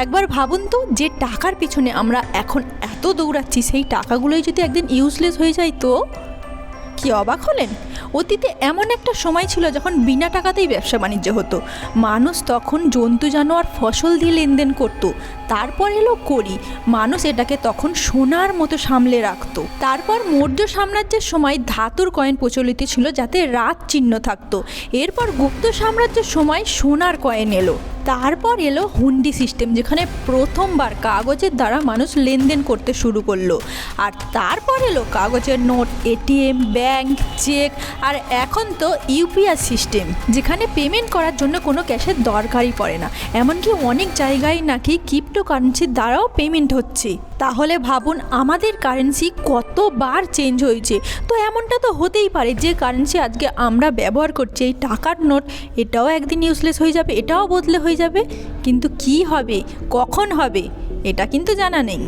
একবার ভাবুন তো, যে টাকার পিছনে আমরা এখন এত দৌড়াচ্ছি সেই টাকাগুলোই যদি একদিন ইউজলেস হয়ে যায় তো কি অবাক হলেন? অতীতে এমন একটা সময় ছিল যখন বিনা টাকাতেই ব্যবসা বাণিজ্য হতো। মানুষ তখন জন্তু জানোয়ার ফসল দিয়ে লেনদেন করত। তারপর এলো কড়ি, মানুষ এটাকে তখন সোনার মতো সামলে রাখতো। তারপর মৌর্য সাম্রাজ্যের সময় ধাতুর কয়েন প্রচলিত ছিল যাতে রাত চিহ্ন থাকতো। এরপর গুপ্ত সাম্রাজ্যের সময় সোনার কয়েন এলো। তারপর এলো হুন্ডি সিস্টেম, যেখানে প্রথমবার কাগজের দ্বারা মানুষ লেনদেন করতে শুরু করলো। আর তারপর এলো কাগজের নোট, এটিএম, ব্যাংক, চেক, আর এখন তো ইউপিআই সিস্টেম, যেখানে পেমেন্ট করার জন্য কোনো ক্যাশের দরকারই পড়ে না। এমনকি অনেক জায়গায় নাকি ক্রিপ্টোকারেন্সির দ্বারাও পেমেন্ট হচ্ছে। তাহলে ভাবুন আমাদের কারেন্সি কতবার চেঞ্জ হয়েছে। তো এমনটা তো হতেই পারে যে কারেন্সি আজকে আমরা ব্যবহার করছি, এই টাকার নোট, এটাও একদিন ইউজলেস হয়ে যাবে, এটাও বদলে হয়ে যাবে। কিন্তু কি হবে, কখন হবে, এটা কিন্তু জানা নেই।